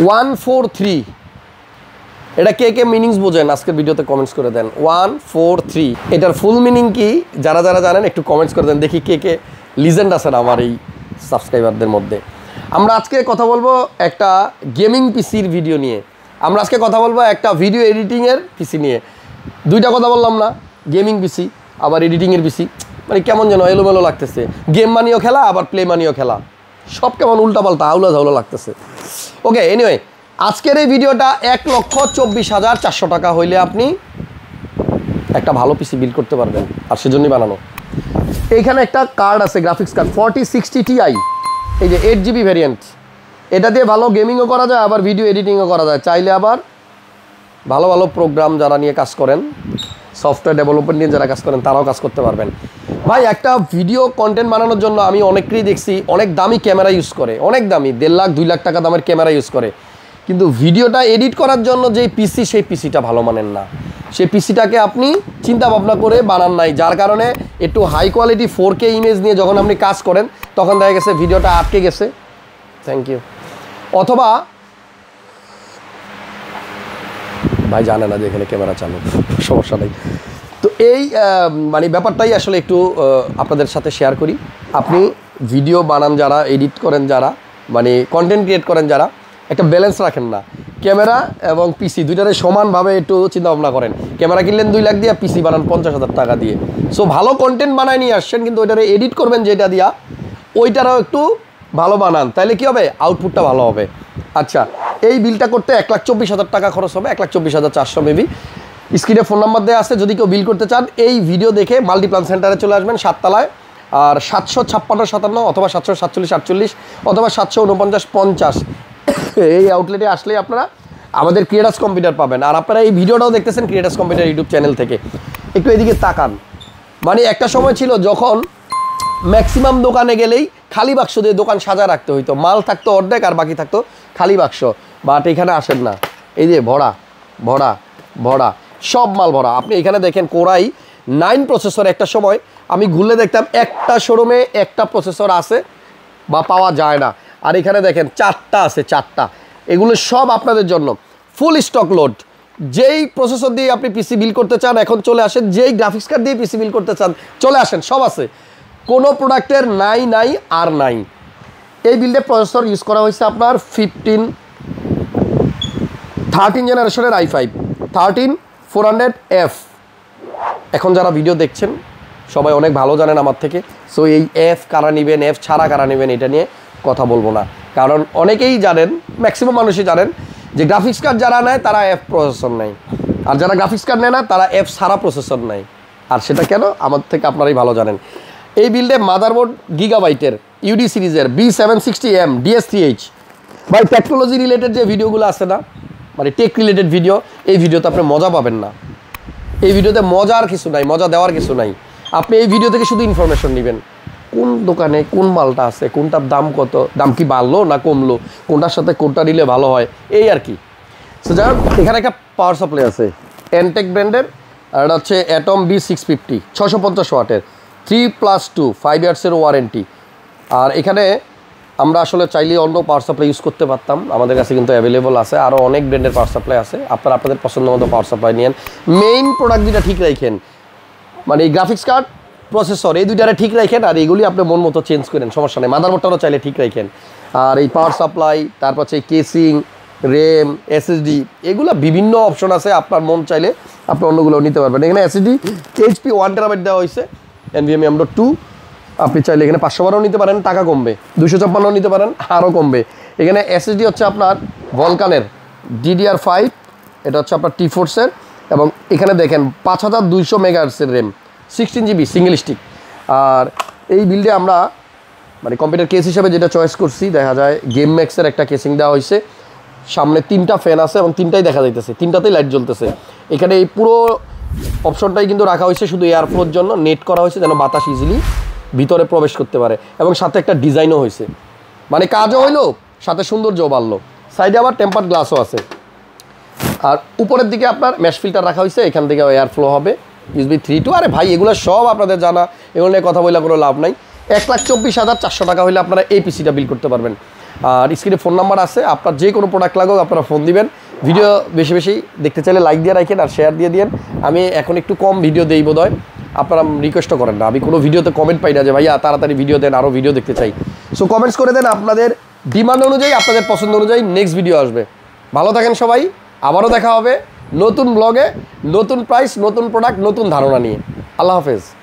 143 এটা কে কে মিনিংস বোঝেন আজকের ভিডিওতে কমেন্টস করে দেন। 143 এটার ফুল মিনিং কি যারা যারা জানেন একটু কমেন্টস করে দেন, দেখি কে কে লিজেন্ড আছেন আমার এই সাবস্ক্রাইবারদের মধ্যে। আমরা আজকে কথা বলবো একটা গেমিং পিসির ভিডিও নিয়ে, আমরা আজকে কথা বলবো একটা ভিডিও এডিটিংয়ের পিসি নিয়ে। দুইটা কথা বললাম না, গেমিং পিসি আবার এডিটিংয়ের পিসি, মানে কেমন যেন এলোমেলো লাগতেছে। গেম মানিও খেলা আবার প্লে মানিও খেলা, সব কেমন উল্টাপাল্টা আউলা ঝাউলা লাগতেছে। ওকে, এনিওয়ে আজকের এই ভিডিওটা 1,24,400 টাকা হইলে আপনি একটা ভালো পিসি বিল্ড করতে পারবেন, আর সেজন্যই বানানো। এইখানে একটা কার্ড আছে, গ্রাফিক্স কার্ড 4060 Ti, এই যে 8GB ভ্যারিয়েন্ট। এটা দিয়ে ভালো গেমিংও করা যায় আবার ভিডিও এডিটিংও করা যায়। চাইলে আবার ভালো ভালো প্রোগ্রাম যারা নিয়ে কাজ করেন, সফটওয়্যার ডেভেলপমেন্ট নিয়ে যারা কাজ করেন তারাও কাজ করতে পারবেন। ভাই একটা ভিডিও কন্টেন্ট বানানোর জন্য আমি অনেকেই দেখছি অনেক দামি ক্যামেরা ইউজ করে, অনেক দামি 1.5 লাখ 2 লাখ টাকা দামের ক্যামেরা ইউজ করে, কিন্তু ভিডিওটা এডিট করার জন্য যেই পিসি সেই পিসিটা ভালো মানেন না। সেই পিসিটাকে আপনি চিন্তা ভাবনা করে বানান নাই, যার কারণে একটু হাই কোয়ালিটি 4K ইমেজ নিয়ে যখন আপনি কাজ করেন তখন দেখা গেছে ভিডিওটা আটকে গেছে। Thank you. অথবা ভাই জানে না যে এখানে ক্যামেরা চালু, সমস্যা নেই। তো এই মানে ব্যাপারটাই আসলে একটু আপনাদের সাথে শেয়ার করি। আপনি ভিডিও বানান যারা, এডিট করেন যারা, মানে কন্টেন্ট ক্রিয়েট করেন যারা, একটা ব্যালেন্স রাখেন না। ক্যামেরা এবং পিসি দুইটারে সমানভাবে একটু চিন্তা ভাবনা করেন। ক্যামেরা কিনলেন 2 লাখ দিয়ে, পিসি বানান 50,000 টাকা দিয়ে। সো ভালো কন্টেন্ট বানায় নিয়ে আসছেন, কিন্তু ওইটারে এডিট করবেন যেটা দিয়া, ওইটারও একটু ভালো বানান, তাইলে কী হবে, আউটপুটটা ভালো হবে। আচ্ছা, এই বিলটা করতে 1,24,000 টাকা খরচ হবে, 1,24,400 মেবি। স্ক্রিনে ফোন নাম্বার দেওয়া আছে, যদি কেউ বিল করতে চান এই ভিডিও দেখে মাল্টিপ্লান সেন্টারে চলে আসবেন 7 তলায়, আর 756-57 অথবা 747-48 অথবা 749-50 এই আউটলেটে আসলেই আপনারা আমাদের ক্রিয়েটার্স কম্পিউটার পাবেন। আর আপনারা এই ভিডিওটাও দেখতেছেন ক্রিয়েটার্স কম্পিউটার ইউটিউব চ্যানেল থেকে। একটু এদিকে তাকান, মানে একটা সময় ছিল যখন ম্যাক্সিমাম দোকানে গেলেই খালি বাক্স দিয়ে দোকান সাজা রাখতে হইতো, মাল থাকতো অর্ধেক আর বাকি থাকতো খালি বাক্স। বাট এখানে আসেন না, এই যে ভরা ভরা ভরা সব মাল ভরা। আপনি এখানে দেখেন কোরাই 9 প্রসেসর, একটা সময় আমি ঘুরলে দেখতাম একটা শোরুমে একটা প্রসেসর আছে বা পাওয়া যায় না, আর এখানে দেখেন 4টা আছে, 4টা। এগুলো সব আপনাদের জন্য ফুল স্টক লোড। যেই প্রসেসর দিয়ে আপনি পিসি বিল করতে চান এখন চলে আসেন, যেই গ্রাফিক্স কার্ড দিয়ে পিসি বিল করতে চান চলে আসেন, সব আছে। কোনো প্রোডাক্টের নাই আর নাই। এই বিল্ডে প্রসেসর ইউজ করা হয়েছে আপনার 13 জেনারেশনের i5 13400F। এখন যারা ভিডিও দেখছেন সবাই অনেক ভালো জানেন আমার থেকে। সো এই এফ কারা নেবেন, এফ ছাড়া কারা নেবেন, এটা নিয়ে কথা বলবো না, কারণ অনেকেই জানেন, ম্যাক্সিমাম মানুষই জানেন যে গ্রাফিক্স কার্ড যারা নেয় তারা এফ প্রসেসর নেয়, আর যারা গ্রাফিক্স কার্ড নেয় না তারা এফ ছাড়া প্রসেসর নেয়। আর সেটা কেন আমার থেকে আপনারাই ভালো জানেন। এই বিল্ডে মাদারবোর্ড গিগাবাইটের ইউডি সিরিজের B760M DS3H। ভাই টেকনোলজি রিলেটেড যে ভিডিওগুলো আছে না, মানে টেক রিলেটেড ভিডিও, এই ভিডিওতে আপনি মজা পাবেন না। এই ভিডিওতে মজার কিছু নাই, মজা দেওয়ার কিছু নাই। আপনি এই ভিডিও থেকে শুধু ইনফরমেশন নেবেন, কোন দোকানে কোন মালটা আছে, কোনটার দাম কত, দাম কি বাড়লো না কমলো, কোনটার সাথে কোনটা নিলে ভালো হয়, এই আর কি। সো যাই হোক, এখানে একটা পাওয়ার সাপ্লাই আছে এনটেক ব্র্যান্ডের, আর এটা হচ্ছে অ্যাটম B650 650 ওয়াটের 3+2 5 ইয়ার্সের ওয়ারেন্টি। আর এখানে আমরা আসলে চাইলে অন্য পাওয়ার সাপ্লাই ইউজ করতে পারতাম, আমাদের কাছে কিন্তু অ্যাভেলেবল আছে, আরও অনেক ব্র্যান্ডের পাওয়ার সাপ্লাই আছে। আপনারা আপনাদের পছন্দ মতো পাওয়ার সাপ্লাই নিন, মেইন প্রোডাক্ট যেটা ঠিক রাখেন, মানে এই গ্রাফিক্স কার্ড প্রসেসর এই দুইটারে ঠিক রাখেন, আর এইগুলি আপনি মন মতো চেঞ্জ করেন, সমস্যা নেই। মাদারবোর্ডটাও চাইলে ঠিক রাখেন। আর এই পাওয়ার সাপ্লাই, তারপর হচ্ছে কেসিং, র্যাম, SSD, এগুলো বিভিন্ন অপশন আছে, আপনার মন চাইলে আপনি অন্যগুলো নিতে পারবেন। এখানে SSD HP 1 TB দেওয়া হয়েছে, NVMe M.2। আপনি চাইলে এখানে 512 নিতে পারেন, টাকা কমবে, 256 নিতে পারেন, আরও কমবে। এখানে SSD হচ্ছে আপনার ভলকানের DDR5, এটা হচ্ছে আপনার T-Force-এর, এবং এখানে দেখেন 5200 মেগাহার্টজের র্যাম, 16GB সিঙ্গেল স্টিক। আর এই বিল্ডে আমরা মানে কম্পিউটার কেস হিসাবে যেটা চয়েস করছি, দেখা যায় গেম ম্যাক্সের একটা কেসিং দেওয়া হয়েছে, সামনে 3টা ফ্যান আছে এবং 3টাই দেখা যাইতেছে, 3টাতেই লাইট জ্বলতেছে। এখানে এই পুরো অপশনটাই কিন্তু রাখা হয়েছে শুধু এয়ার ফ্লোর জন্য, নেট করা হয়েছে যেন বাতাস ইজিলি ভিতরে প্রবেশ করতে পারে, এবং সাথে একটা ডিজাইনও হয়েছে, মানে কাজও হইলো সাথে সৌন্দর্যও বাড়লো। সাইডে আবার টেম্পার্ড গ্লাসও আছে। আর উপরের দিকে আপনার ম্যাশ ফিল্টার রাখা হয়েছে, এখান থেকে এয়ার ফ্লো হবে USB 3.2। আরে ভাই এগুলো সব আপনাদের জানা, এগুলো নিয়ে কথা বললে কোনো লাভ নাই। 1,24,400 টাকা হলে আপনারা এই পিসিটা বিল করতে পারবেন। আর স্ক্রিনে ফোন নাম্বার আছে, আপনার যে কোনো প্রোডাক্ট লাগুক আপনারা ফোন দিবেন। ভিডিও বেশি বেশি দেখতে চাইলে লাইক দিয়ে রাখেন আর শেয়ার দিয়ে দিন। আমি এখন একটু কম ভিডিও দেই বোধ হয়, আপনারা রিকোয়েস্টও করেন না। আমি কোনো ভিডিওতে কমেন্ট পাই না যে ভাইয়া তাড়াতাড়ি ভিডিও দেন, আরও ভিডিও দেখতে চাই। সো কমেন্টস করে দেন, আপনাদের ডিমান্ড অনুযায়ী, আপনাদের পছন্দ অনুযায়ী নেক্সট ভিডিও আসবে। ভালো থাকেন সবাই, আবারও দেখা হবে নতুন ব্লগে, নতুন প্রাইস, নতুন প্রোডাক্ট, নতুন ধারণা নিয়ে। আল্লাহ হাফেজ।